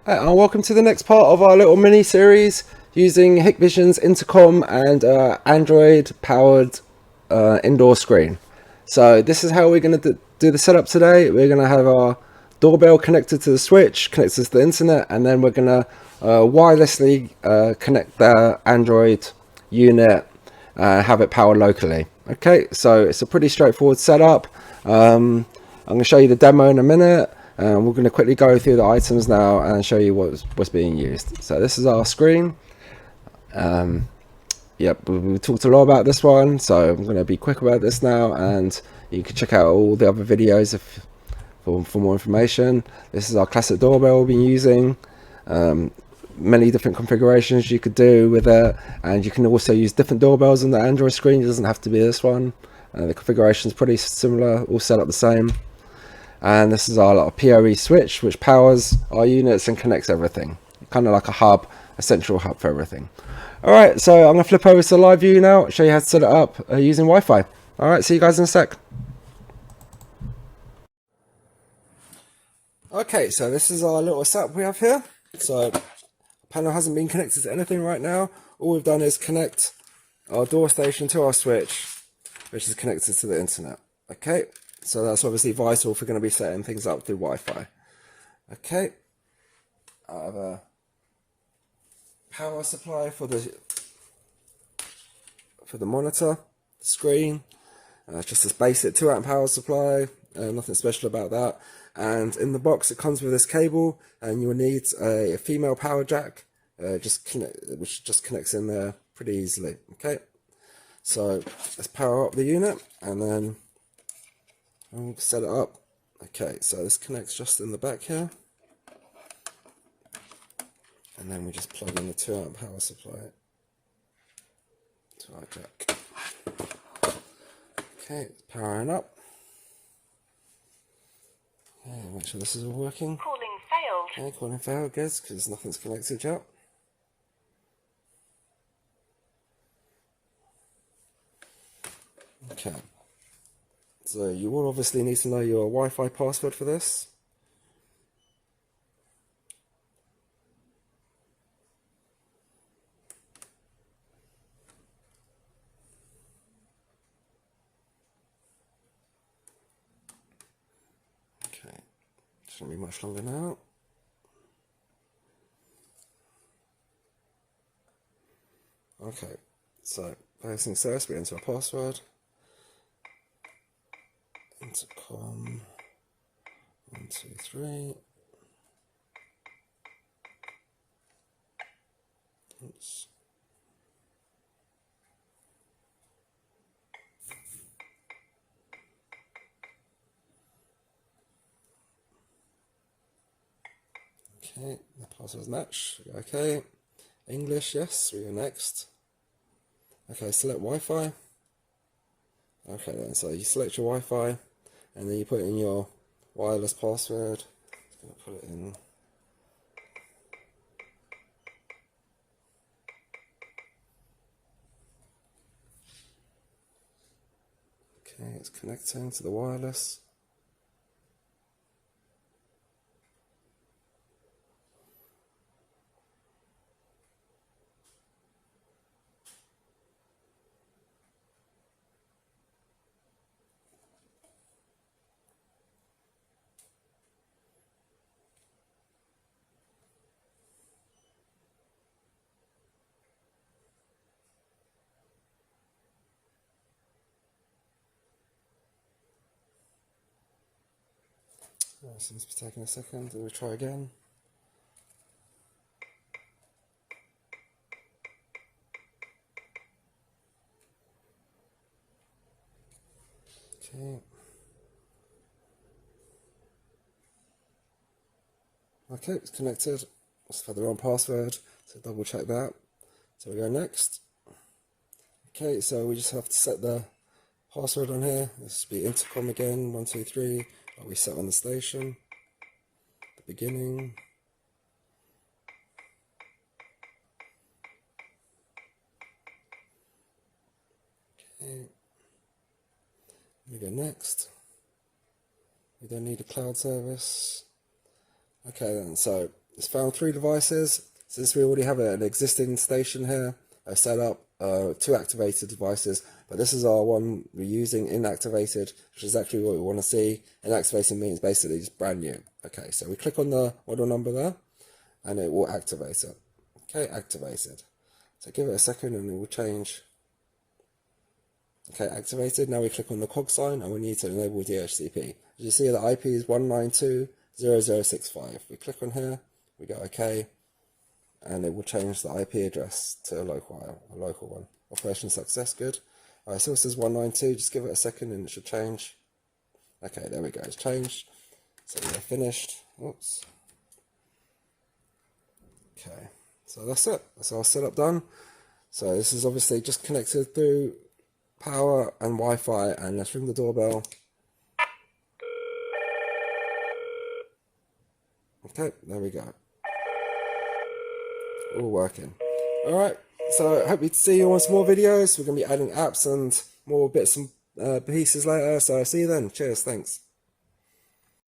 Hi, and welcome to the next part of our little mini series using Hikvision's Intercom and Android powered indoor screen. So this is how we're going to do the setup today. We're going to have our doorbell connected to the switch, connected to the internet, and then we're going to wirelessly connect the Android unit and have it powered locally. Okay, so it's a pretty straightforward setup. I'm going to show you the demo in a minute. We're going to quickly go through the items now and show you what's being used. So this is our screen. Yep, we talked a lot about this one, so I'm going to be quick about this now, and you can check out all the other videos for more information. This is our classic doorbell we've been using. Many different configurations you could do with it, and you can also use different doorbells on the Android screen. It doesn't have to be this one. The configuration is pretty similar, all set up the same. And this is our PoE switch, which powers our units and connects everything. Kind of like a hub, a central hub for everything. Alright, so I'm going to flip over to the live view now, show you how to set it up using Wi-Fi. Alright, see you guys in a sec. Okay, so this is our little setup we have here. So the panel hasn't been connected to anything right now. All we've done is connect our door station to our switch, which is connected to the internet. Okay. So that's obviously vital if we're going to be setting things up through Wi-Fi. Okay, I have a power supply for the monitor, the screen. Just this basic 2-amp power supply, nothing special about that. And in the box it comes with this cable, and you'll need a female power jack, which just connects in there pretty easily. Okay, so let's power up the unit, and then I'll set it up. Okay, so this connects just in the back here, and then we just plug in the 2-amp power supply to our jack. Okay, it's powering up. Okay, make sure this is all working. Calling failed. Okay, calling failed, good, because nothing's connected yet. Okay. So you will obviously need to know your Wi-Fi password for this. Okay, shouldn't be much longer now. Okay, so first things first, we enter our password. Intercom 1, 2, 3. Oops. Okay, the password's matched. Okay, English, yes, we go next. Okay, select Wi-Fi. Okay then, so you select your Wi-Fi, and then you put in your wireless password. Just gonna put it in. Okay, it's connecting to the wireless. Seems to be taking a second, and we'll try again. Okay. Okay, it's connected. Let's have the wrong password, so double check that. So we go next. Okay, so we just have to set the password on here. This will be intercom again, 1, 2, 3. We set on the station. The beginning. Okay. We go next. We don't need a cloud service. Okay then, so It's found 3 devices. Since we already have an existing station here, set up 2 activated devices, but this is our one we're using inactivated, which is actually what we want to see. Inactivated means basically just brand new. Okay, so we click on the model number there, and it will activate it. Okay, activated. So give it a second and it will change. Okay, activated. Now we click on the cog sign and we need to enable DHCP. As you see, the IP is 192.0.0.65. We click on here, we go OK, and it will change the IP address to a local one. Operation success, good. Alright, so it says 192, just give it a second and it should change. Okay, there we go, it's changed. So we're finished. Oops. Okay, so that's it. That's our setup done. So this is obviously just connected through power and Wi-Fi, and let's ring the doorbell. Okay, there we go. All working. Alright, so I hope to see you on some more videos. We're going to be adding apps and more bits and pieces later, so see you then. Cheers, thanks.